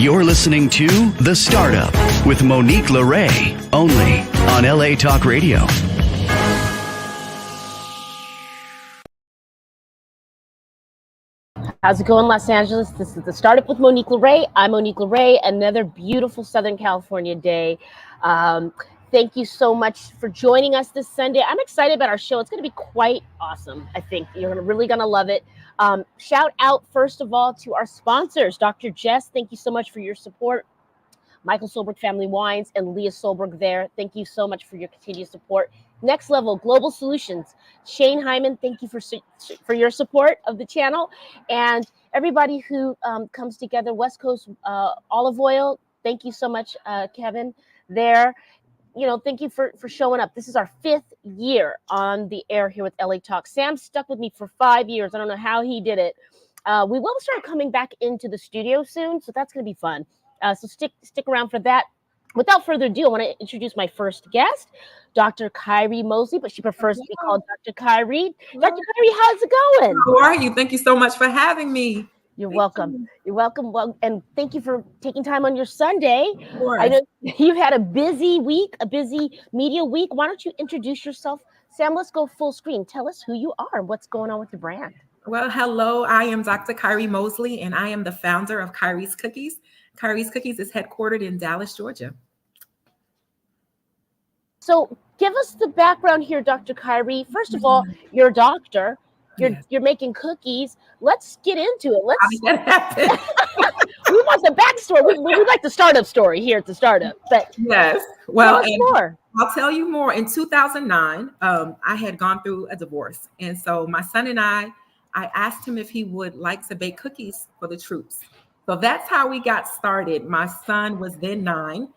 You're listening to The Startup with Monique Lore, only on LA Talk Radio. How's it going, Los Angeles? This is The Startup with Monique Lore. I'm Monique Lore. Another beautiful Southern California day. Thank you so much for joining us this Sunday. I'm excited about our show. It's going to be quite awesome. I think you're really going to love it. Shout out, first of all, to our sponsors. Dr. Jess, thank you so much for your support. Michael Solberg Family Wines and Leah Solberg there. Thank you so much for your continued support. Next Level Global Solutions. Shane Hyman, thank you for your support of the channel. And everybody who comes together, West Coast Olive Oil, thank you so much, Kevin, there. You know, thank you for showing up. This is our 5th year on the air here with LA Talk. Sam stuck with me for 5 years. I don't know how he did it. We will start coming back into the studio soon, so that's going to be fun. So stick around for that. Without further ado, I want to introduce my first guest, Dr. Kyrie Mosley, but she prefers to be called Dr. Kyrie. Dr. Kyrie, how's it going? How are you? Thank you so much for having me. You're welcome. You're welcome. Well, and thank you for taking time on your Sunday. Of course. I know you've had a busy week, a busy media week. Why don't you introduce yourself? Sam, let's go full screen. Tell us who you are and what's going on with the brand. Well, hello. I am Dr. Kyrie Mosley, and I am the founder of Kyrie's Cookies. Kyrie's Cookies is headquartered in Dallas, Georgia. So give us the background here, Dr. Kyrie. First of all, you're a doctor. You're making cookies. Let's get into it. How did that happen? We want the backstory. We like the startup story here at the startup. But yes. Well, tell us more. I'll tell you more. In 2009, I had gone through a divorce. And so my son and I asked him if he would like to bake cookies for the troops. So that's how we got started. My son was then 9.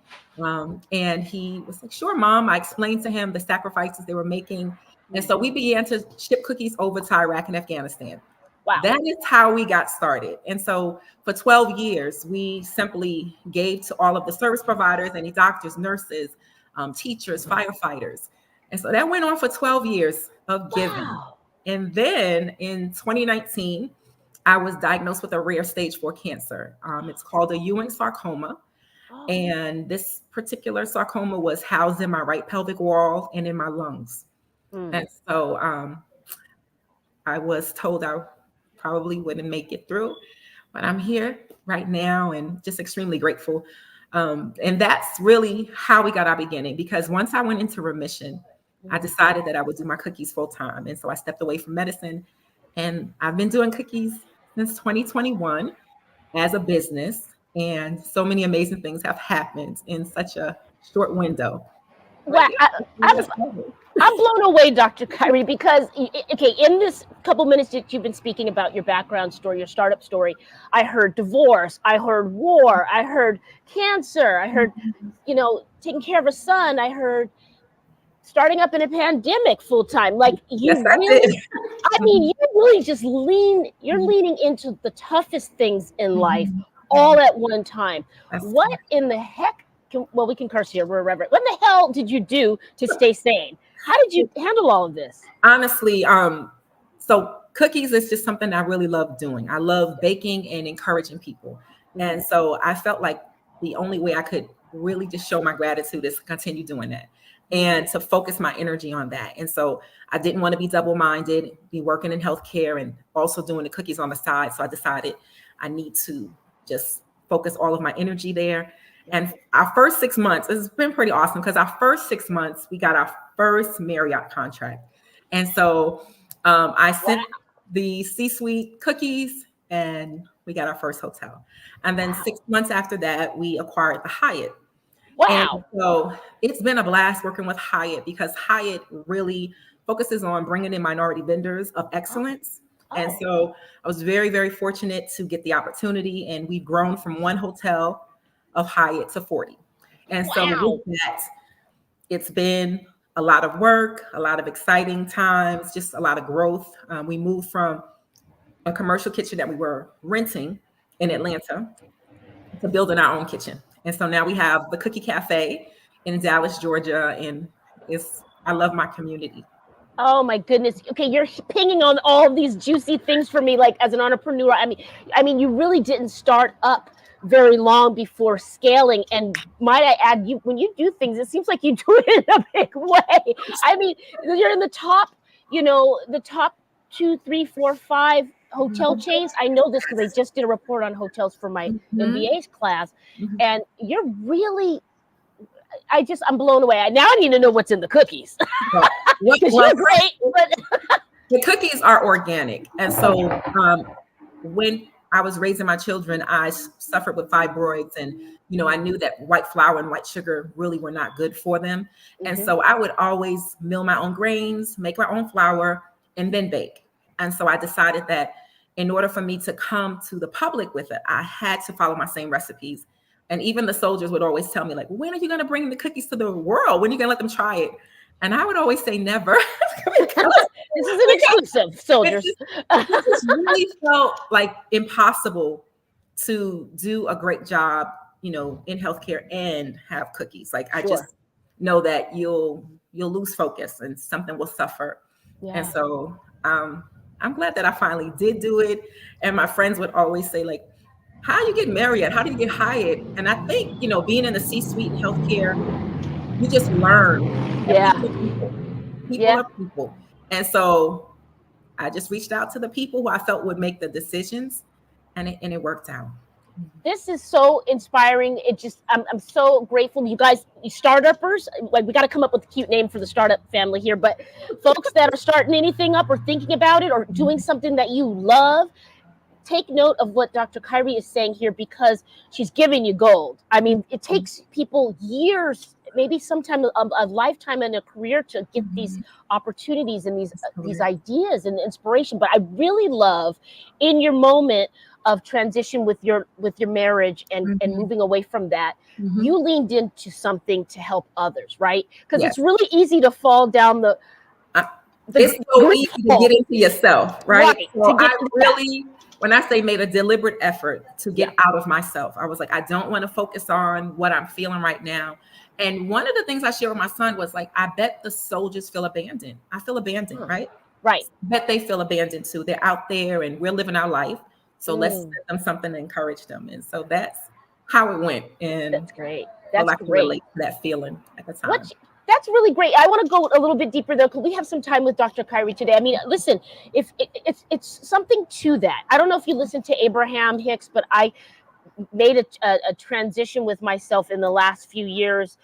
And he was like, sure, Mom. I explained to him the sacrifices they were making. And so we began to ship cookies over to Iraq and Afghanistan. Wow. That is how we got started. And so for 12 years, we simply gave to all of the service providers, any doctors, nurses, teachers, firefighters. And so that went on for 12 years of giving. Wow. And then in 2019, I was diagnosed with a rare stage 4 cancer. It's called a Ewing sarcoma. Oh. And this particular sarcoma was housed in my right pelvic wall and in my lungs. And so I was told I probably wouldn't make it through, but I'm here right now and just extremely grateful. And that's really how we got our beginning, because once I went into remission, I decided that I would do my cookies full time. And so I stepped away from medicine, and I've been doing cookies since 2021 as a business. And so many amazing things have happened in such a short window. Wow. I'm blown away, Dr. Kyrie, because, okay, in this couple minutes that you've been speaking about your background story, your startup story, I heard divorce, I heard war, I heard cancer, I heard, taking care of a son, I heard starting up in a pandemic full time. Like you yes, really, I mean, you really just you're leaning into the toughest things in life all at one time. What in the heck? We can curse here. We're irreverent. What in the hell did you do to stay sane? How did you handle all of this? Honestly, so cookies is just something I really love doing. I love baking and encouraging people. And so I felt like the only way I could really just show my gratitude is to continue doing that and to focus my energy on that. And so I didn't want to be double-minded, be working in healthcare and also doing the cookies on the side. So I decided I need to just focus all of my energy there. And our first 6 months, it's been pretty awesome, because our first 6 months, we got our first Marriott contract. And so I sent the C-suite cookies and we got our first hotel. And then 6 months after that, we acquired the Hyatt. Wow. And so it's been a blast working with Hyatt, because Hyatt really focuses on bringing in minority vendors of excellence. Oh. And so I was very, very fortunate to get the opportunity, and we've grown from 1 hotel of Hyatt to 40. And so with that, it's been a lot of work, a lot of exciting times, just a lot of growth. We moved from a commercial kitchen that we were renting in Atlanta to building our own kitchen. And so now we have the Cookie Cafe in Dallas, Georgia, and I love my community. Oh my goodness. Okay, you're pinging on all these juicy things for me, like as an entrepreneur. I mean, you really didn't start up very long before scaling. And might I add, you when you do things, it seems like you do it in a big way. I mean, you're in the top, the top 2, 3, 4, 5 hotel chains. I know this because I just did a report on hotels for my MBA's class, and you're really. I'm blown away. Now I need to know what's in the cookies. Because you're great, but the cookies are organic. And so when I was raising my children, I suffered with fibroids, and I knew that white flour and white sugar really were not good for them. And so I would always mill my own grains, make my own flour, and then bake. And so I decided that in order for me to come to the public with it, I had to follow my same recipes. And even the soldiers would always tell me, like, when are you going to bring the cookies to the world? When are you going to let them try it? And I would always say never. This is an exclusive, soldiers. It really felt like impossible to do a great job, in healthcare and have cookies. Like, I just know that you'll lose focus and something will suffer. Yeah. And so I'm glad that I finally did do it. And my friends would always say, like, how do you get Marriott? How do you get Hyatt? And I think, being in the C-suite in healthcare, you just learn. Yeah. People are people. And so I just reached out to the people who I felt would make the decisions, and it worked out. This is so inspiring. I'm so grateful. You guys, you startuppers, like, we got to come up with a cute name for the startup family here, but folks that are starting anything up or thinking about it or doing something that you love, take note of what Dr. Kyrie is saying here, because she's giving you gold. I mean, it takes people years, maybe sometime a lifetime and a career to get these opportunities and these ideas and inspiration. But I really love, in your moment of transition with your marriage and moving away from that, you leaned into something to help others, right? Because it's really easy to fall down it's so easy to get into yourself, right? So I really, when I say made a deliberate effort to get out of myself, I was like, I don't want to focus on what I'm feeling right now. And one of the things I shared with my son was, like, I bet the soldiers feel abandoned. I feel abandoned, right? Right. I bet they feel abandoned too. They're out there and we're living our life. So let's send them something to encourage them. And so that's how it went. And that's great. That's I can relate to that feeling at the time. That's really great. I want to go a little bit deeper though, because we have some time with Dr. Kyrie today. I mean, listen, if it's something to that. I don't know if you listened to Abraham Hicks, but I made a transition with myself in the last few years,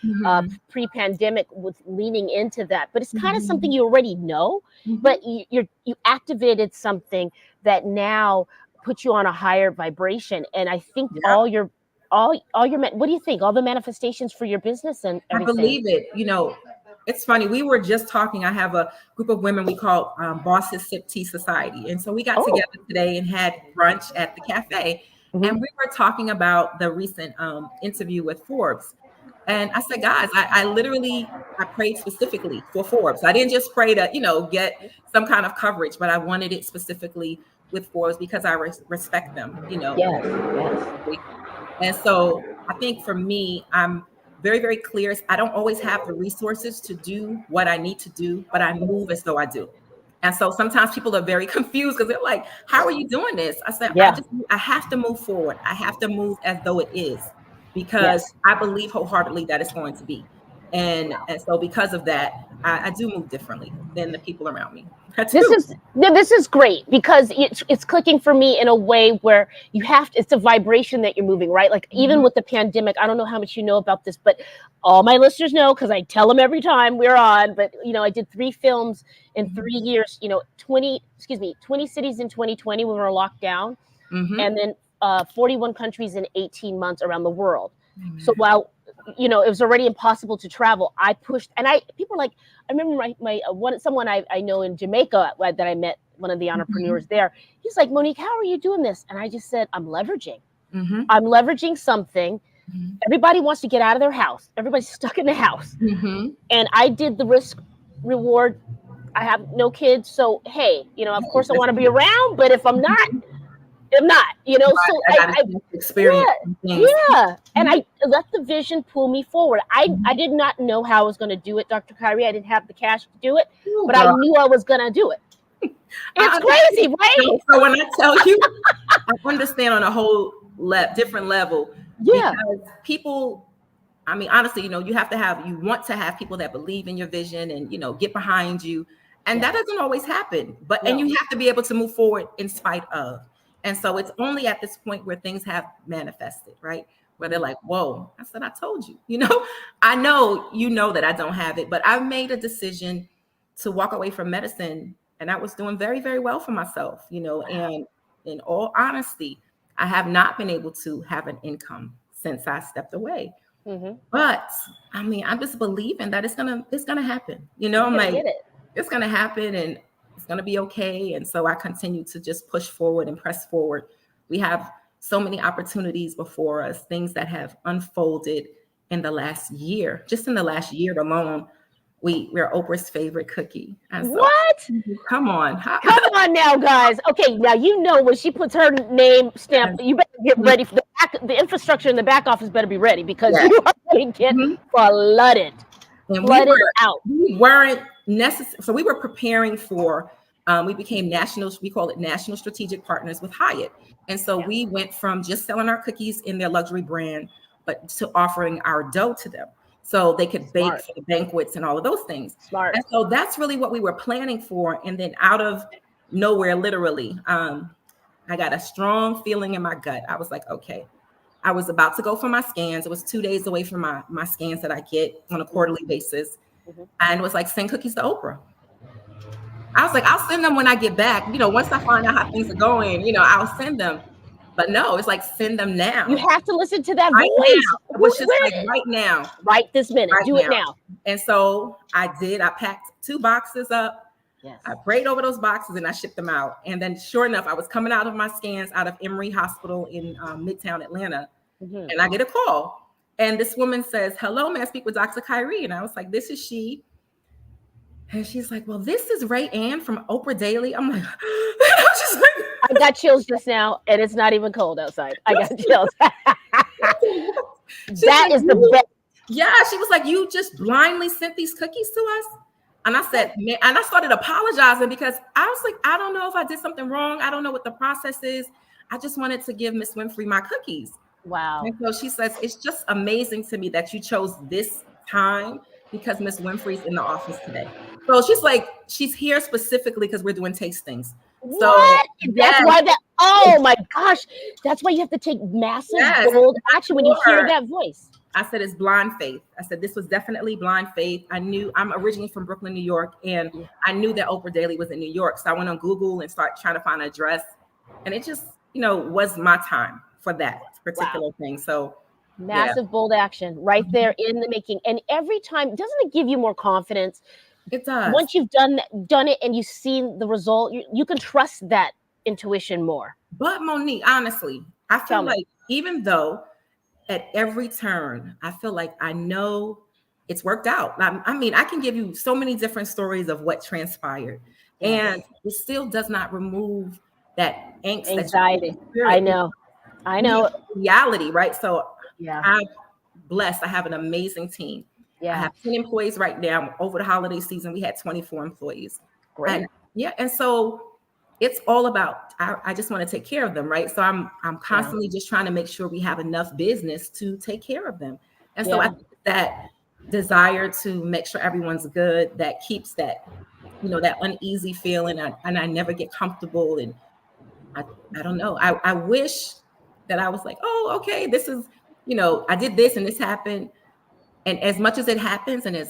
pre-pandemic, with leaning into that. But it's kind of something you already know, but you activated something that now puts you on a higher vibration. And I think all your what do you think? All the manifestations for your business and everything. I believe it. It's funny. We were just talking. I have a group of women we call Bosses Sip Tea Society. And so we got together today and had brunch at the cafe. And we were talking about the recent interview with Forbes. And I said, guys, I prayed specifically for Forbes. I didn't just pray to, get some kind of coverage, but I wanted it specifically with Forbes because I respect them, Yes. And so I think for me, I'm very, very clear. I don't always have the resources to do what I need to do, but I move as though I do. And so sometimes people are very confused because they're like, how are you doing this? I said, I have to move forward. I have to move as though it is, because I believe wholeheartedly that it's going to be. And so because of that, I do move differently than the people around me. This is great, because it's clicking for me in a way where it's a vibration that you're moving, right? Like even with the pandemic, I don't know how much you know about this, but all my listeners know, because I tell them every time we're on, but I did 3 films in 3 years, 20 cities in 2020 when we were locked down, and then 41 countries in 18 months around the world. So while it was already impossible to travel, I pushed, and people are like, I remember someone I know in Jamaica that I met, one of the entrepreneurs there. He's like, Monique, how are you doing this? And I just said, I'm leveraging. I'm leveraging something. Everybody wants to get out of their house. Everybody's stuck in the house. And I did the risk reward. I have no kids. So, hey, of course I want to be around, but if I'm not, I'm not, so I experience. And I let the vision pull me forward. I did not know how I was going to do it, Dr. Kyrie. I didn't have the cash to do it, but I knew I was going to do it. It's crazy, right? So when I tell you, I understand on a whole different level. Yeah. Because people, I mean, honestly, you want to have people that believe in your vision and, get behind you. And that doesn't always happen, and you have to be able to move forward in spite of. And so it's only at this point where things have manifested, right? Where they're like, whoa, I said, I told you, I know that I don't have it, but I've made a decision to walk away from medicine, and I was doing very, very well for myself, and in all honesty, I have not been able to have an income since I stepped away. Mm-hmm. But I mean, I'm just believing that it's gonna happen. I'm like, it's gonna happen and it's gonna be okay. And so I continue to just push forward and press forward. We have so many opportunities before us, things that have unfolded in the last year. Just in the last year alone, we're Oprah's favorite cookie. And so, what? Come on. Come on now, guys. Okay, now when she puts her name stamp, you better get ready for the infrastructure in the back office better be ready, because you are going to get flooded. And flooded out. We weren't necessary. So we were preparing for, we became we call it national strategic partners with Hyatt. And so we went from just selling our cookies in their luxury brand, but to offering our dough to them, so they could bake for the banquets and all of those things. Smart. And so that's really what we were planning for. And then out of nowhere, literally, I got a strong feeling in my gut. I was like, okay, I was about to go for my scans. It was 2 days away from my scans that I get on a quarterly basis. Mm-hmm. And it was like, send cookies to Oprah. I was like, I'll send them when I get back. Once I find out how things are going, I'll send them. But no, it's like, send them now. You have to listen to that right voice. Now. It was just like right now. Right this minute. Do it now. And so I did. I packed 2 boxes up. Yes. I prayed over those boxes and I shipped them out. And then sure enough, I was coming out of my scans out of Emory Hospital in Midtown Atlanta. Mm-hmm. And I get a call. And this woman says, hello, may I speak with Dr. Kyrie? And I was like, this is she. And she's like, well, this is Ray Ann from Oprah Daily. I'm like, I was just like, I got chills just now, and it's not even cold outside. I got chills. That is the best. Yeah, she was like, you just blindly sent these cookies to us? And I said, man, and I started apologizing because I was like, I don't know if I did something wrong. I don't know what the process is. I just wanted to give Miss Winfrey my cookies. Wow. And so she says, it's just amazing to me that you chose this time because Miss Winfrey's in the office today. So she's like, she's here specifically because we're doing tastings. So what? That's why oh my gosh. That's why you have to take massive bold action when you hear that voice. I said, it's blind faith. I said, this was definitely blind faith. I knew I'm originally from Brooklyn, New York, and I knew that Oprah Daily was in New York. So I went on Google and started trying to find an address. And it just, was my time for that particular thing. So massive, bold action right there in the making. And every time, doesn't it give you more confidence? It does. Once you've done it and you've seen the result, you can trust that intuition more. But Monique, honestly, I feel like even though at every turn, I feel like I know it's worked out. I mean, I can give you so many different stories of what transpired, and it still does not remove that angst, anxiety. I know. Reality, right? So I'm blessed. I have an amazing team. Yeah. I have 10 employees right now. Over the holiday season, we had 24 employees. Great. And so it's all about, I just want to take care of them, right? So I'm constantly just trying to make sure we have enough business to take care of them. And so I think that desire to make sure everyone's good, that keeps that, that uneasy feeling, and I never get comfortable. And I don't know. I wish that I was like, oh, okay, this is, I did this and this happened. And as much as it happens, and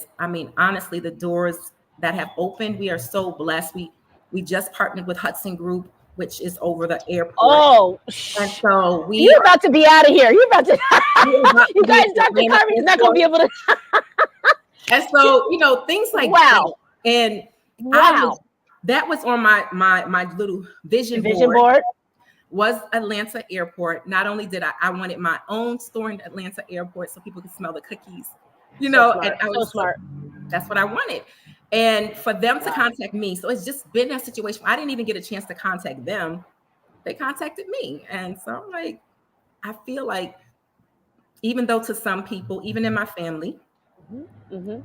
honestly, the doors that have opened, we are so blessed. We just partnered with Hudson Group, which is over the airport. Oh, and so you're about to be out of here. You're about to. You guys, Dr. Carvey is not going to be able to. And so things like that. And that was on my little vision board. Was Atlanta Airport. Not only did I wanted my own store in Atlanta Airport so people could smell the cookies, and I was smart. That's what I wanted. And for them to contact me. So it's just been that situation. I didn't even get a chance to contact them. They contacted me. And so I'm like, I feel like even though to some people, even in my family, I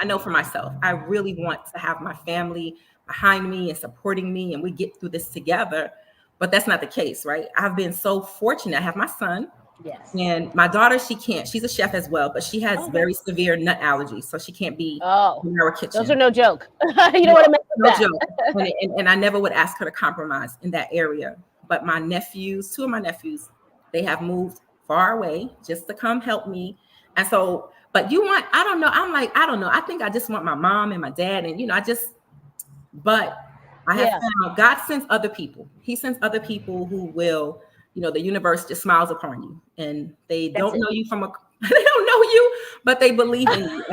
know for myself, I really want to have my family behind me and supporting me, and we get through this together. but that's not the case, right? I've been so fortunate. I have my son. Yes. And my daughter, she can't. She's a chef as well, but she has very severe nut allergies, so she can't be in our kitchen. Those are no joke. You know what I meant with that. Joke. And I never would ask her to compromise in that area. But my nephews, 2 of my nephews, they have moved far away just to come help me. And so, but I don't know. I'm like, I don't know. I think I just want my mom and my dad, and but I have found God sends other people. He sends other people who will. The universe just smiles upon you, and they don't know you they don't know you, but they believe in you.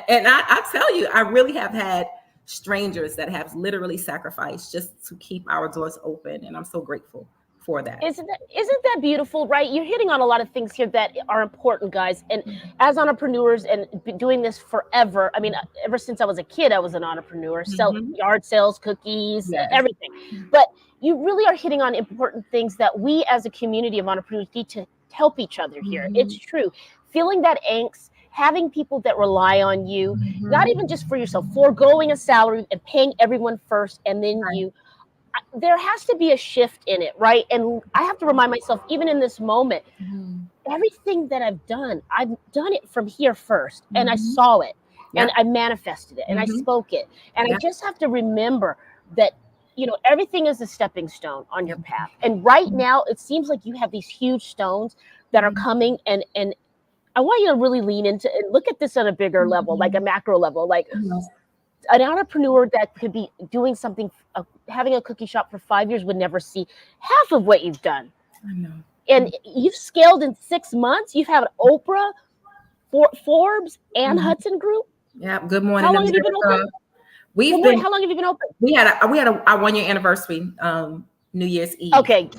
And I tell you, I really have had strangers that have literally sacrificed just to keep our doors open. And I'm so grateful for that. Isn't that beautiful, right? You're hitting on a lot of things here that are important, guys. And as entrepreneurs and doing this forever, I mean, ever since I was a kid, I was an entrepreneur, sell yard sales, cookies, everything. But you really are hitting on important things that we as a community of entrepreneurs need to help each other here. It's true. Feeling that angst, having people that rely on you, not even just for yourself, foregoing a salary and paying everyone first, and then there has to be a shift in it, right? And I have to remind myself, even in this moment, everything that I've done it from here first, and I saw it, and I manifested it, and I spoke it, and I just have to remember that everything is a stepping stone on your path. And right now, it seems like you have these huge stones that are coming, and I want you to really lean into and look at this on a bigger level, like a macro level, like an entrepreneur that could be doing something, having a cookie shop for 5 years would never see half of what you've done. I know. And you've scaled in 6 months. You've had Oprah, Forbes, and Hudson Group. Yeah. Good morning. How long have you been open? How long have you been open? We had our 1-year anniversary, New Year's Eve. Okay.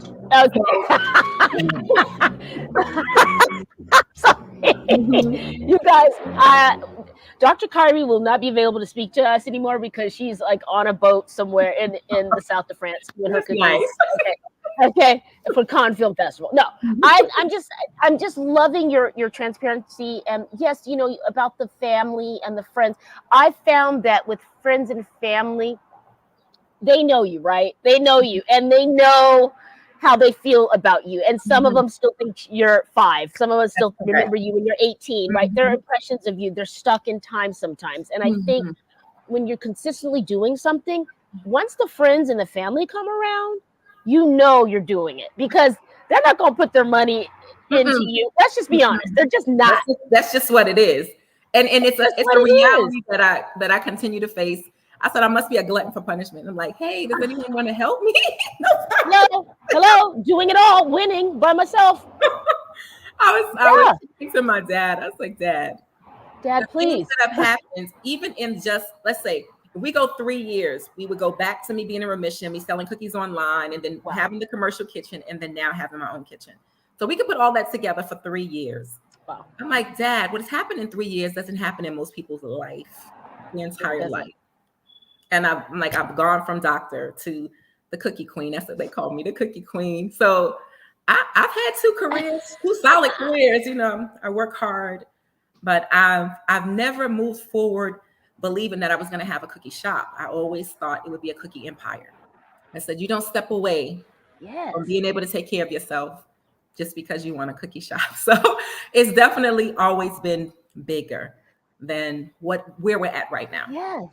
You guys, Dr. Kyrie will not be available to speak to us anymore because she's like on a boat somewhere in the south of France with her cookies. Nice. Okay, for Cannes Film Festival. No, I'm just loving your transparency, and yes, about the family and the friends. I found that with friends and family, they know you, right? They know you, and they know how they feel about you. And some of them still think you're 5. Some of us still remember you when you're 18, right? Their impressions of you, they're stuck in time sometimes. And I think when you're consistently doing something, once the friends and the family come around, you're doing it, because they're not going to put their money into you. Let's just be honest. They're just not. That's just what it is. And it's a reality that I continue to face. I said, I must be a glutton for punishment. I'm like, hey, does anyone want to help me? No. Hello. Doing it all, winning by myself. I was speaking to my dad. I was like, Dad, please. That happens, even in just, let's say, if we go 3 years, we would go back to me being in remission, me selling cookies online, and then having the commercial kitchen, and then now having my own kitchen. So we could put all that together for 3 years. Wow. I'm like, Dad, what has happened in 3 years doesn't happen in most people's life, the entire life. And I've gone from doctor to the cookie queen. That's what they call me, the cookie queen. So I've had 2 careers, 2 solid careers. I work hard, but I've never moved forward believing that I was going to have a cookie shop. I always thought it would be a cookie empire. I said, you don't step away from being able to take care of yourself just because you want a cookie shop. So it's definitely always been bigger than where we're at right now. Yes.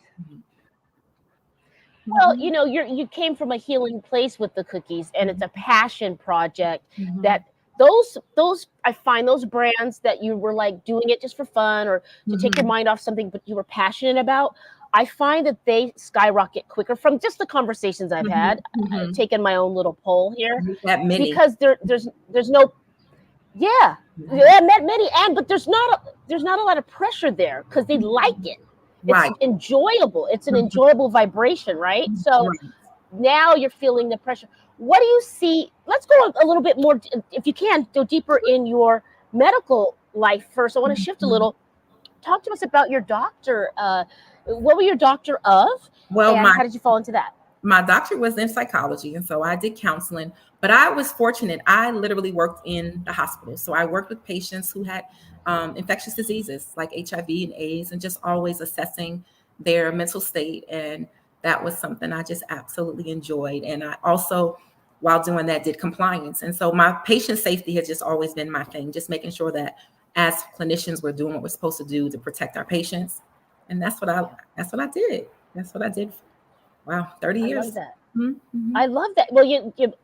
Well, you came from a healing place with the cookies, and it's a passion project that those I find those brands that you were like doing it just for fun or to take your mind off something, but you were passionate about. I find that they skyrocket quicker from just the conversations I've had. I've taken my own little poll here because there's no, I met many, but there's not a lot of pressure there because they like it. It's enjoyable. It's an enjoyable vibration, right? So now you're feeling the pressure. What do you see? Let's go a little bit more, if you can, go deeper in your medical life first. I want to shift a little. Talk to us about your doctor. What were your doctor of? Well, and how did you fall into that? My doctor was in psychology, and so I did counseling. But I was fortunate. I literally worked in the hospital. So I worked with patients who had infectious diseases like HIV and AIDS, and just always assessing their mental state. And that was something I just absolutely enjoyed. And I also while doing that, did compliance. And so my patient safety has just always been my thing, just making sure that as clinicians, we're doing what we're supposed to do to protect our patients. And that's what I did. That's what I did. Wow, 30 years. I love that. Mm-hmm. I love that. Well,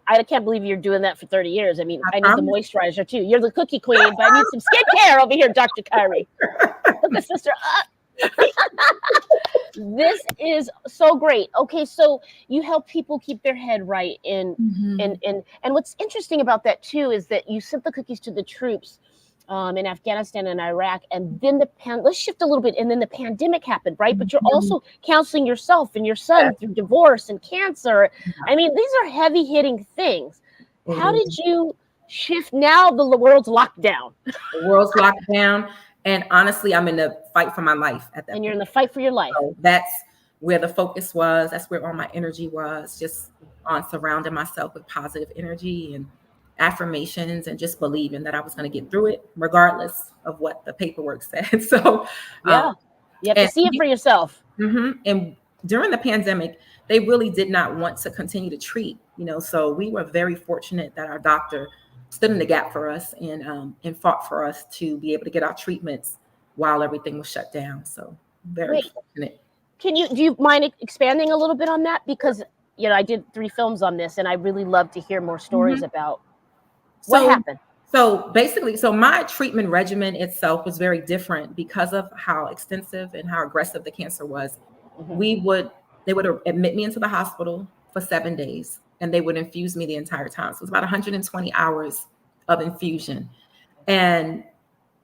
I can't believe you're doing that for 30 years. I mean, I need the moisturizer too. You're the cookie queen, but I need some skincare over here, Dr. Kyrie. Look at sister. This is so great. Okay, so you help people keep their head right and what's interesting about that too is that you sent the cookies to the troops in Afghanistan and Iraq, and then let's shift a little bit, and then the pandemic happened, right? But you're also counseling yourself and your son through divorce and cancer. I mean, these are heavy hitting things. How did you shift? Now the world's locked down. The world's locked down. And honestly, I'm in the fight for my life at that point. And you're in the fight for your life. So that's where the focus was. That's where all my energy was, just on surrounding myself with positive energy and affirmations and just believing that I was going to get through it, regardless of what the paperwork said. So yeah, you have to see it for yourself. And during the pandemic, they really did not want to continue to treat, so we were very fortunate that our doctor stood in the gap for us and fought for us to be able to get our treatments while everything was shut down. So very fortunate. Do you mind expanding a little bit on that? Because, I did 3 films on this and I really love to hear more stories about what happened. So basically, my treatment regimen itself was very different because of how extensive and how aggressive the cancer was. They would admit me into the hospital for 7 days. And they would infuse me the entire time. So it was about 120 hours of infusion. And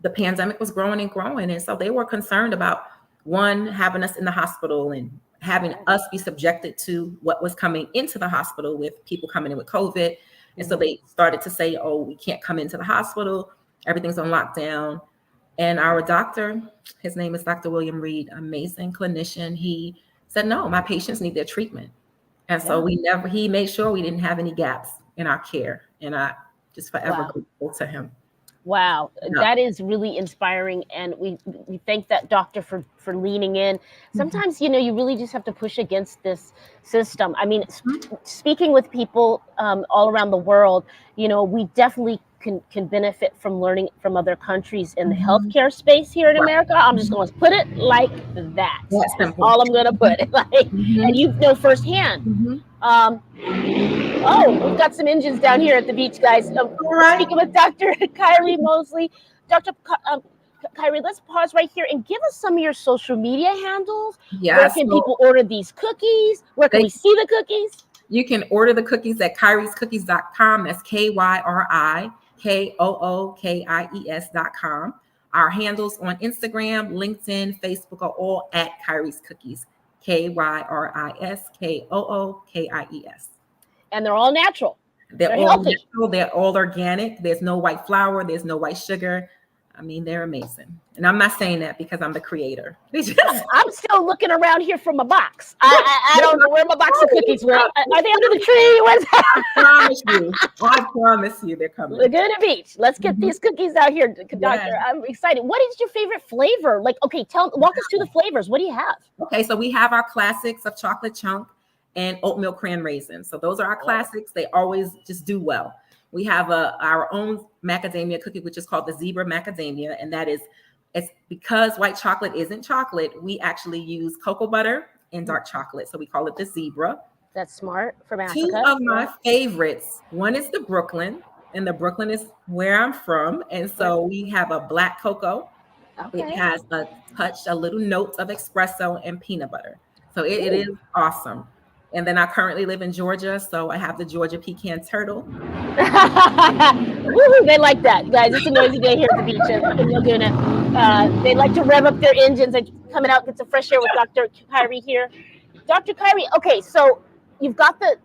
the pandemic was growing and growing. And so they were concerned about, one, having us in the hospital and having us be subjected to what was coming into the hospital with people coming in with COVID. And so they started to say, oh, we can't come into the hospital. Everything's on lockdown. And our doctor, his name is Dr. William Reed, amazing clinician. He said, no, my patients need their treatment. And so he made sure we didn't have any gaps in our care. And I just forever grateful to him. Wow. That is really inspiring. And we thank that doctor for leaning in. Sometimes, you really just have to push against this system. I mean, speaking with people all around the world, we definitely can benefit from learning from other countries in the healthcare space here in America. I'm just going to put it like that. That's all I'm going to put it like. And you know firsthand. We've got some engines down here at the beach, guys. Speaking with Dr. Kyrie Mosley. Dr. Kyrie, let's pause right here and give us some of your social media handles. Yes. Where can people order these cookies? Where can we see the cookies? You can order the cookies at kyriescookies.com. That's KYRIKOOKIES.com. Our handles on Instagram, LinkedIn, Facebook are all at Kyrie's Cookies. KYRISKOOKIES. And they're all natural. They're all healthy. Natural. They're all organic. There's no white flour. There's no white sugar. I mean, they're amazing. And I'm not saying that because I'm the creator. I'm still looking around here for my box. I don't know where my box of cookies went. Are they under the tree? Where's that? I promise you they're coming. Laguna Beach. Let's get these cookies out here, Doctor. Yeah. I'm excited. What is your favorite flavor? Walk us through the flavors. What do you have? Okay, so we have our classics of chocolate chunk and oatmeal cran raisins. So those are our classics. They always just do well. We have our own macadamia cookie, which is called the zebra macadamia. And it's because white chocolate isn't chocolate. We actually use cocoa butter and dark chocolate. So we call it the zebra. That's smart from Africa. 2 of my favorites. One is the Brooklyn, and the Brooklyn is where I'm from. And so we have a black cocoa. Okay. It has a little note of espresso and peanut butter. So it is awesome. And then I currently live in Georgia, so I have the Georgia pecan turtle. Woo-hoo, they like that, guys. It's a noisy day here at the beach in Laguna. They like to rev up their engines and coming out, get some fresh air with Dr. Kyrie here. Dr. Kyrie, okay, so you've got the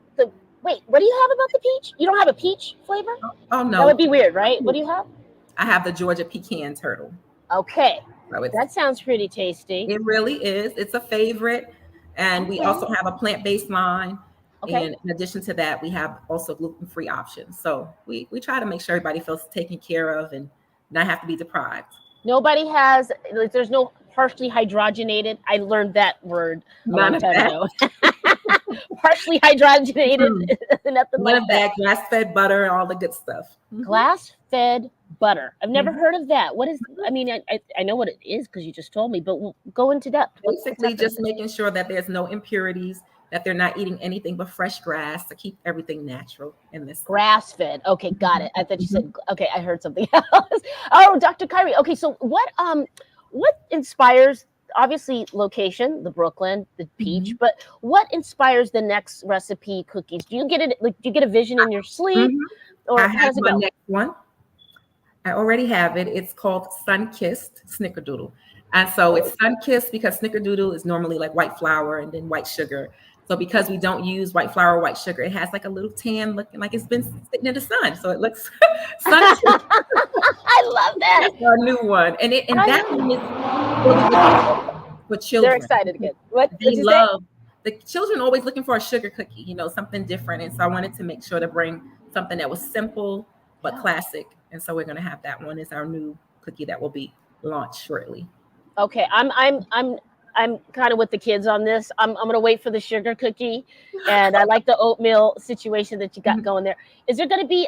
wait, what do you have about the peach? You don't have a peach flavor? Oh, no. That would be weird, right? What do you have? I have the Georgia pecan turtle. Okay. That sounds pretty tasty. It really is. It's a favorite. And we also have a plant-based line. Okay. And in addition to that, we have also gluten-free options. So we try to make sure everybody feels taken care of and not have to be deprived. There's no partially hydrogenated. I learned that word a long time ago. partially hydrogenated, nothing None like of that. that grass-fed butter and all the good stuff. Glass-fed butter. I've never Mhm. heard of that. What is? I mean, I know what it is because you just told me, but go into depth. What's Basically, happening? just making sure that there's no impurities, that they're not eating anything but fresh grass to keep everything natural in this. Grass-fed. Okay, got it. I thought you Mhm. said. Okay, I heard something else. Oh, Dr. Kyrie. Okay, so what inspires? Obviously, location, the Brooklyn, the peach, Mhm. but what inspires the next recipe cookies? Do you get it? Like, do you get a vision in your sleep, Mhm. I or how have does it my go? next one. I already have it. It's called Sun-Kissed Snickerdoodle. And so it's sun-kissed because snickerdoodle is normally like white flour and then white sugar. So because we don't use white flour, white sugar, it has like a little tan looking like it's been sitting in the sun. So it looks sun-kissed. I love that. That's our new one. And I that know. one is really good for They're children. excited again. What They did you say? love the children always looking for a sugar cookie, something different. And so I wanted to make sure to bring something that was simple but Yeah. classic. And so we're gonna have that one as our new cookie that will be launched shortly. Okay, I'm kind of with the kids on this. I'm gonna wait for the sugar cookie, and I like the oatmeal situation that you got going there. Is there gonna be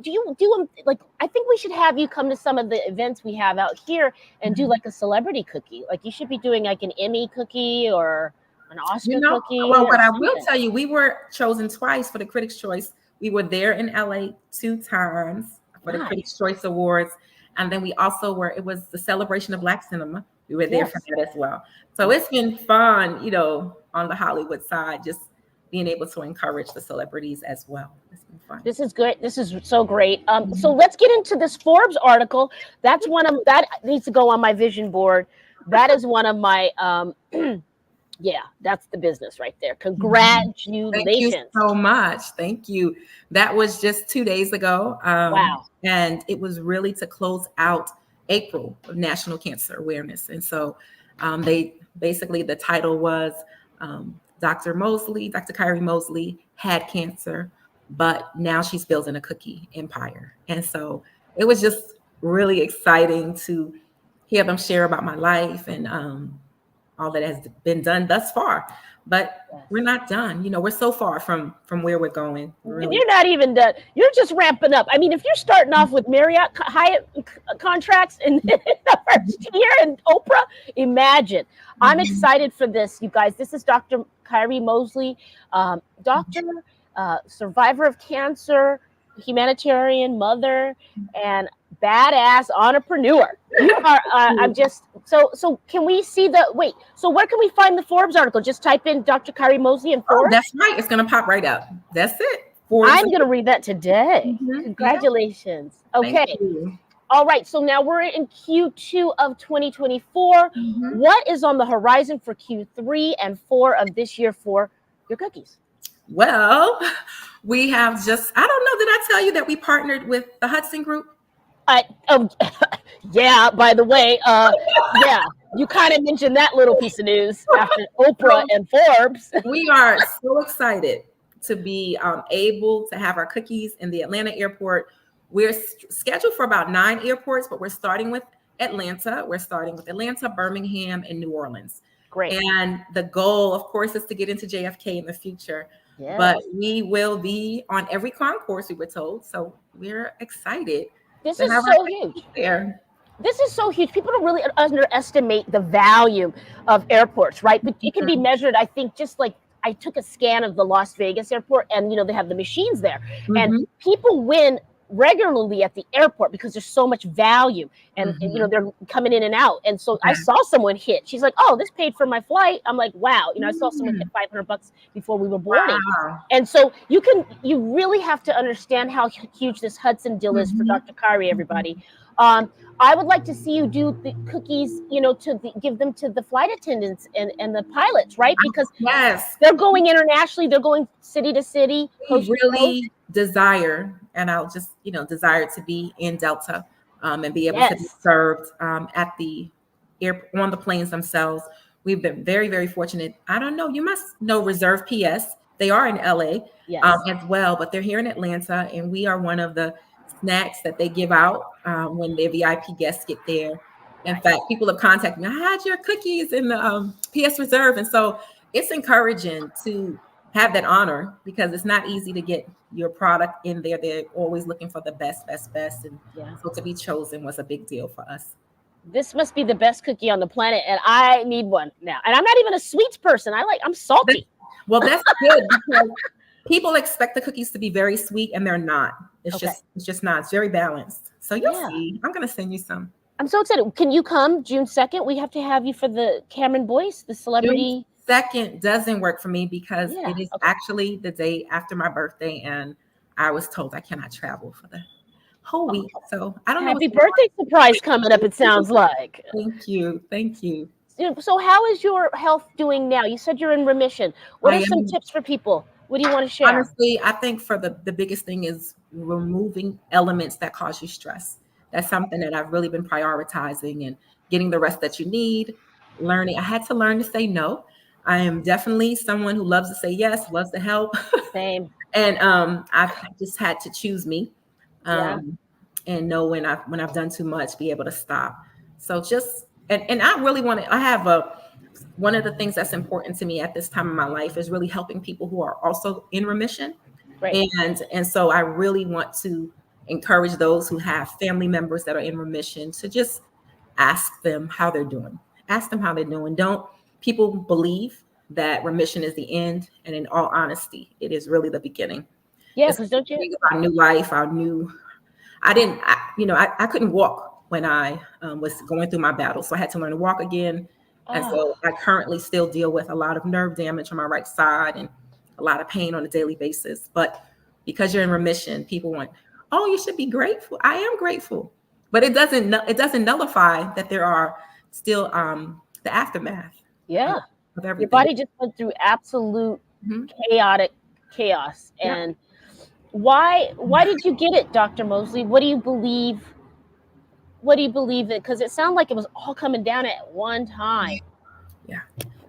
Do you do them like? I think we should have you come to some of the events we have out here and do like a celebrity cookie. Like you should be doing like an Emmy cookie or an Oscar cookie Well, or what I will something. tell you, we were chosen twice for the Critics' Choice. We were there in LA 2 times for the Critics' Nice. Choice Awards. And then we also were, it was the celebration of Black cinema. We were there for Yes. that as well. So it's been fun, on the Hollywood side, just being able to encourage the celebrities as well. It's been fun. This is great. This is so great. So Mhm. let's get into this Forbes article. That's one of that needs to go on my vision board. That is one of my yeah, that's the business right there. Thank you Congratulations. so much. Thank you. That was just 2 days ago. Wow. And it was really to close out April of National Cancer Awareness. And so they basically, the title was Dr. Kyrie Mosley had cancer, but now she's building a cookie empire. And so it was just really exciting to hear them share about my life and all that has been done thus far. But we're not done. We're so far from where we're going. Really. You're not even done. You're just ramping up. I mean, if you're starting off with Marriott Hyatt contracts in the first year and Oprah, imagine. I'm excited for this, you guys. This is Dr. Kyrie Mosley, doctor, survivor of cancer, humanitarian mother, and badass entrepreneur. You are. I'm just so. Can we see the wait? So where can we find the Forbes article? Just type in Dr. Kyrie Mosley and Oh, Forbes. that's right. It's gonna pop right up. That's it. Forbes. I'm going to read that today. Mhm. Congratulations. Thank Okay. you. All right. So now we're in Q2 of 2024. Mhm. What is on the horizon for Q3 and 4 of this year for your cookies? Well, we have I don't know, did I tell you that we partnered with the Hudson Group? Yeah, by the way, yeah, you kind of mentioned that little piece of news after Oprah and Forbes. We are so excited to be able to have our cookies in the Atlanta airport. We're scheduled for about 9 airports, but we're starting with Atlanta. We're starting with Atlanta, Birmingham, and New Orleans. Great. And the goal, of course, is to get into JFK in the future. Yes. But we will be on every concourse, we were told. So we're excited. This is so huge. There. This is so huge. People don't really underestimate the value of airports, right? But it can be measured, I think, just like I took a scan of the Las Vegas airport and, they have the machines there. Mhm. And people win regularly at the airport because there's so much value and they're coming in and out. And so I saw someone hit. She's like, oh, this paid for my flight. I'm like, wow. I saw someone hit $500 before we were boarding. Wow. And so you really have to understand how huge this Hudson deal is for Dr. Kyrie, everybody. I would like to see you do the cookies, give them to the flight attendants and the pilots, right? Because yes, they're going internationally. They're going city to city. We really desire, and I'll just, desire to be in Delta and be able to be served at the airport, on the planes themselves. We've been very, very fortunate. I don't know. You must know Reserve PS. They are in LA as well, but they're here in Atlanta, and we are one of the snacks that they give out when their VIP guests get there. In fact, people have contacted me. I had your cookies in the PS Reserve, and so it's encouraging to have that honor, because it's not easy to get your product in there. They're always looking for the best. And Yeah. so to be chosen was a big deal for us. This must be the best cookie on the planet, and I need one now. And I'm not even a sweets person. I'm salty. That's good, because people expect the cookies to be very sweet, and they're not. It's Okay. just not. It's very balanced. So you'll Yeah. see. I'm gonna send you some. I'm so excited. Can you come June 2nd? We have to have you for the Cameron Boyce, the celebrity. June 2nd doesn't work for me because Yeah, it is okay. actually the day after my birthday, and I was told I cannot travel for the whole week. So I don't know. Happy birthday surprise coming up, it sounds like. Thank you. Thank you. So how is your health doing now? You said you're in remission. What are some tips for people? What do you want to share? Honestly, I think for the biggest thing is removing elements that cause you stress. That's something that I've really been prioritizing, and getting the rest that you need, learning. I had to learn to say no. I am definitely someone who loves to say yes, loves to help. Same. And I've just had to choose me, Yeah. and know when I've done too much, be able to stop. So just and I really want to. I have one of the things that's important to me at this time in my life is really helping people who are also in remission. Right. And so I really want to encourage those who have family members that are in remission to just ask them how they're doing. Ask them how they're doing. Don't People believe that remission is the end, and in all honesty, it is really the beginning. Yeah, It's because don't you? our new life, our new. I couldn't walk when I was going through my battle, so I had to learn to walk again. And so I currently still deal with a lot of nerve damage on my right side and a lot of pain on a daily basis. But because you're in remission, people want, oh, you should be grateful. I am grateful, but it doesn't nullify that there are still the aftermath. Yeah. Of everything. Your body just went through absolute chaotic chaos. And why did you get it, Dr. Mosley? What do you believe? What do you believe in? Because it sounded like it was all coming down at one time. Yeah.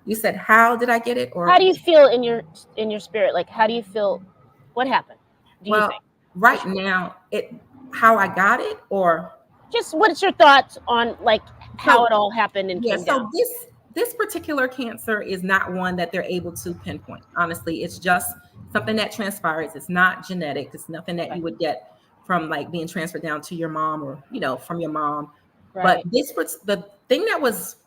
You said, how did I get it? Or how do you feel in your spirit? Like, how do you feel? What happened? Do you think? Right now, how I got it, or just what's your thoughts on like how it all happened and came down? So this particular cancer is not one that they're able to pinpoint. Honestly, it's just something that transpires. It's not genetic. It's nothing that you would get from like being transferred down to your mom, or from your mom. Right. But the thing that was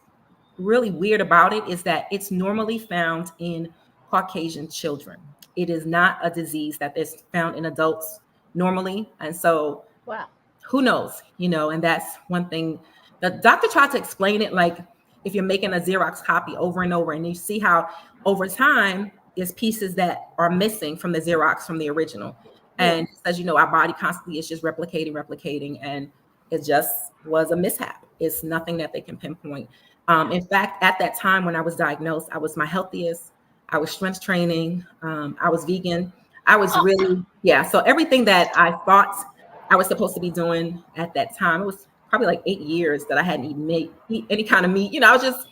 really weird about it is that it's normally found in Caucasian children. It is not a disease that is found in adults normally. And so who knows, and that's one thing. The doctor tried to explain it like if you're making a Xerox copy over and over, and you see how over time there's pieces that are missing from the Xerox from the original. And as our body constantly is just replicating, and it just was a mishap. It's nothing that they can pinpoint. In fact, at that time when I was diagnosed, I was my healthiest. I was strength training. I was vegan. I was really, so everything that I thought I was supposed to be doing at that time, it was probably like 8 years that I hadn't eat any kind of meat. I was just,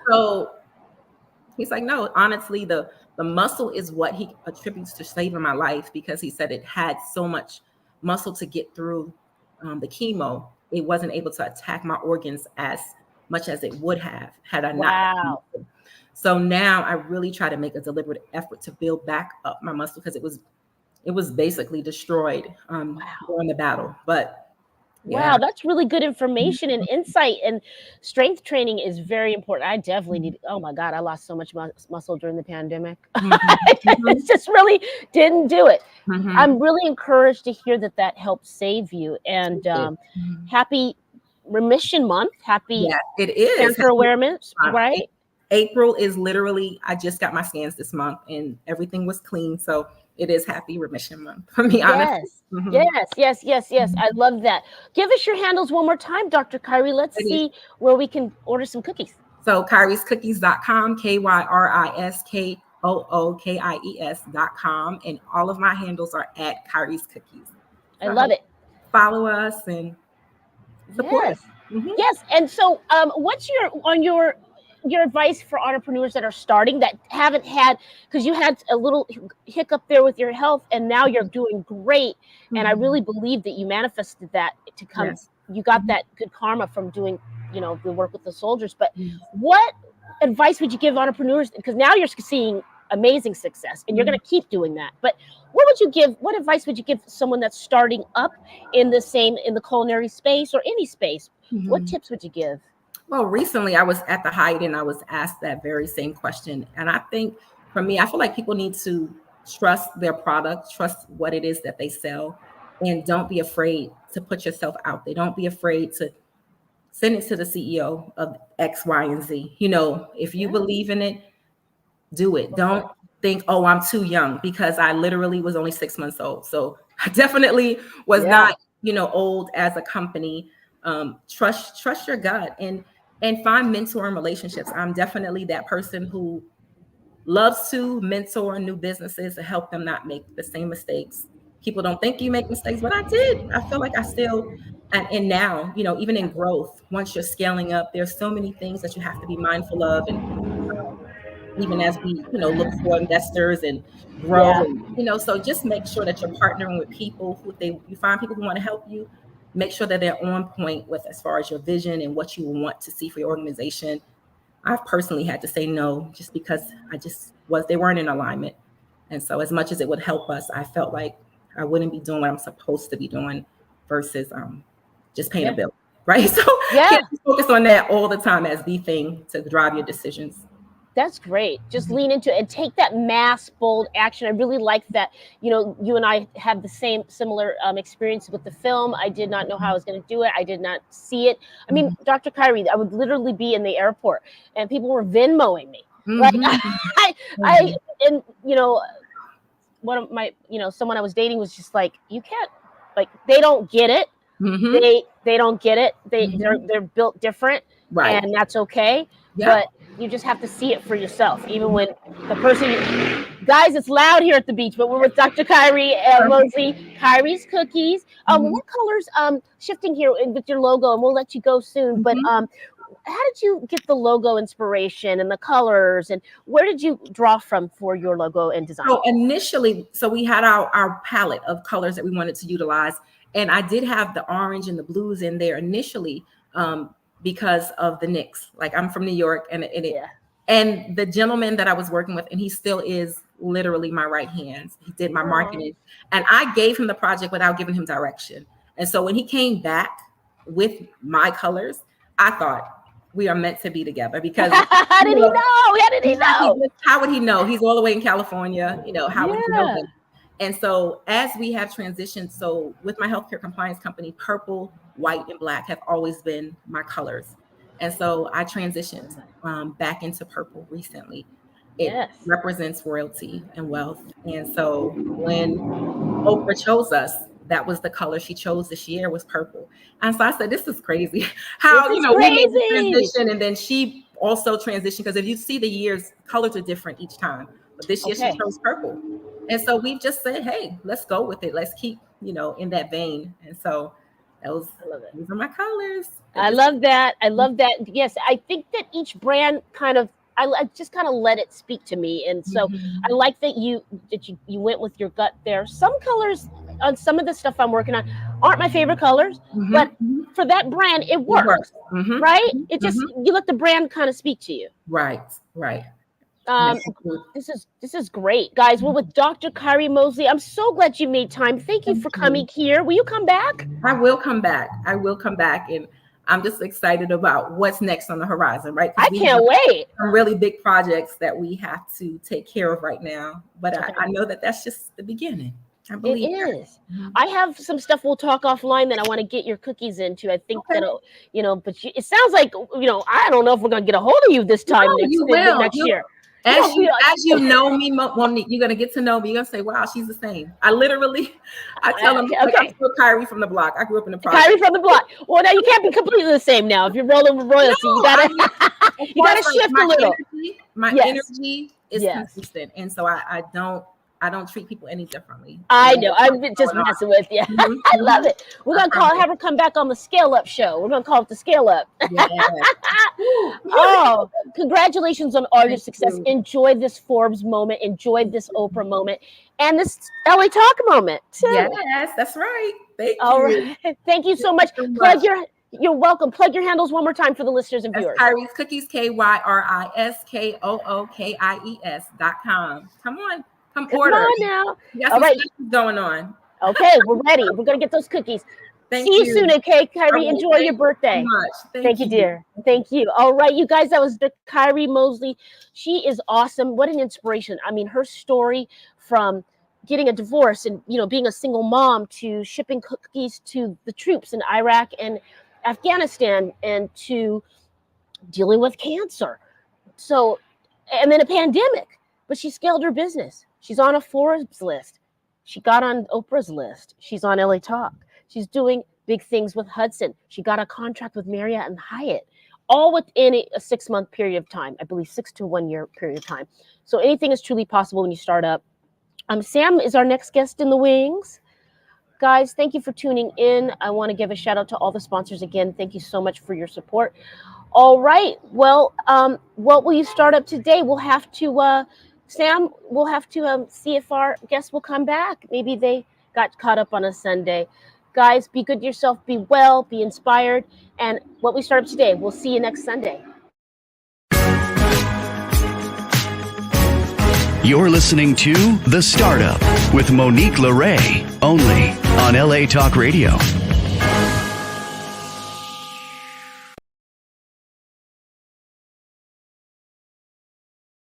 So he's like, no, honestly, the muscle is what he attributes to saving my life, because he said it had so much muscle to get through the chemo. It wasn't able to attack my organs as much as it would have had I not. So now I really try to make a deliberate effort to build back up my muscle, because it was basically destroyed during the battle. But wow, that's really good information and insight. And strength training is very important. I definitely need. Oh my God, I lost so much muscle during the pandemic. It just really didn't do it. I'm really encouraged to hear that helped save you. And happy Remission Month. Happy it is Cancer Awareness, right? April is literally, I just got my scans this month and everything was clean. So it is Happy Remission Month for me, honestly. Yes. I love that. Give us your handles one more time, Dr. Kyrie. Let's see where we can order some cookies. So kyriescookies.com, KYRISKOOKIES.com. And all of my handles are at Kyrie's Cookies. I love it. Follow us and support. Yes. And so what's your advice for entrepreneurs that are starting, that haven't had, because you had a little hiccup there with your health and now you're doing great. And I really believe that you manifested that to come. You got that good karma from doing, the work with the soldiers. But what advice would you give entrepreneurs? Because now you're seeing amazing success, and you're going to keep doing that. But what advice would you give someone that's starting up in the culinary space or any space? What tips would you give? Well, recently I was at the Hyatt and I was asked that very same question. And I think for me, I feel like people need to trust their product, trust what it is that they sell, and don't be afraid to put yourself out there. Don't be afraid to send it to the CEO of X, Y, and Z. If you believe in it, do it. Don't think, oh, I'm too young, because I literally was only 6 months old. So I definitely was not, old as a company. Trust your gut and find mentoring relationships. I'm definitely that person who loves to mentor new businesses to help them not make the same mistakes. People don't think you make mistakes, but I did. I feel like I still, and now, even in growth, once you're scaling up, there's so many things that you have to be mindful of. And even as we, look for investors and grow, and, so just make sure that you're partnering with people you find people who want to help you. Make sure that they're on point with as far as your vision and what you want to see for your organization. I've personally had to say no just because they weren't in alignment. And so as much as it would help us, I felt like I wouldn't be doing what I'm supposed to be doing versus just paying a bill, right? So can't focus on that all the time as the thing to drive your decisions. That's great. Just lean into it and take that mass, bold action. I really like that. You and I had the similar experience with the film. I did not know how I was going to do it. I did not see it. I mean, Dr. Kyrie, I would literally be in the airport and people were Venmoing me. Like one of my, someone I was dating was just like, you can't, like, they don't get it. They don't get it. They're built different, right? And that's okay. But you just have to see it for yourself. Even when the person, guys, it's loud here at the beach, but we're with Dr. Kyrie Mosley, Kyrie's Cookies. What colors? Shifting here with your logo, and we'll let you go soon. But how did you get the logo inspiration and the colors, and where did you draw from for your logo and design? So initially, we had our palette of colors that we wanted to utilize, and I did have the orange and the blues in there initially. Because of the Knicks. Like, I'm from New York, and the gentleman that I was working with, and he still is literally my right hand. He did my marketing, and I gave him the project without giving him direction. And so when he came back with my colors, I thought we are meant to be together, because how did he know? How would he know? He's all the way in California. How would he know him? And so as we have transitioned, so with my healthcare compliance company, purple, white, and black have always been my colors. And so I transitioned back into purple recently. It represents royalty and wealth. And so when Oprah chose us, that was the color she chose this year, was purple. And so I said, this is crazy. How, we made the transition, and then she also transitioned, because if you see the years, colors are different each time. But this year she chose purple. And so we've just said, hey, let's go with it. Let's keep, in that vein. And so those are my colors. I love that. Yes, I think that each brand I just kind of let it speak to me. And so I like that you went with your gut there. Some colors on some of the stuff I'm working on aren't my favorite colors, but for that brand, it works. Right? It just, you let the brand kind of speak to you. Right. This is great, guys. We're with Dr. Kyrie Mosley. I'm so glad you made time. Thank you for coming here. Will you come back? I will come back. And I'm just excited about what's next on the horizon, right? I can't wait. Some really big projects that we have to take care of right now. But I know that that's just the beginning. I believe it is. I have some stuff we'll talk offline that I want to get your cookies into. I think that'll, but it sounds like, I don't know if we're going to get a hold of you this time next year. As you know me, Monique, you're going to get to know me. You're going to say, wow, she's the same. I tell them, I'm still Kyrie from the block. I grew up in the project. Kyrie from the block. Well, now you can't be completely the same now. If you're rolling with royalty, you gotta shift a little. My energy is consistent. And so I don't treat people any differently. I know. I'm just messing with you. I love it. We're going to have her come back on the Scale Up show. We're going to call it the Scale Up. Oh, congratulations on all your success. Enjoy this Forbes moment. Enjoy this Oprah moment. And this LA Talk moment, too. Yes, that's right. Thank you. All right. Thank you so much. You're welcome. Plug your handles one more time for the listeners and viewers. Kyrie's Cookies, KYRISKOOKIES.com. Come on. Come order. On now. All right. Going on. Okay, we're ready. We're going to get those cookies. See you soon, okay, Kyrie? Enjoy your birthday. Thank you, dear. Thank you. All right, you guys, that was Kyrie Mosley. She is awesome. What an inspiration. I mean, her story from getting a divorce and, being a single mom to shipping cookies to the troops in Iraq and Afghanistan and to dealing with cancer. So, and then a pandemic, but she scaled her business. She's on a Forbes list. She got on Oprah's list. She's on LA Talk. She's doing big things with Hudson. She got a contract with Marriott and Hyatt, all within a 6-month period of time. I believe 6 to 1 year period of time. So anything is truly possible when you start up. Sam is our next guest in the wings. Guys, thank you for tuning in. I want to give a shout out to all the sponsors again. Thank you so much for your support. All right. Well, what will you start up today? We'll have to, Sam, we'll have to see if our guests will come back. Maybe they got caught up on a Sunday. Guys, be good to yourself, be well, be inspired. And what we start up today, we'll see you next Sunday. You're listening to The Startup with Monique Lore, only on LA Talk Radio.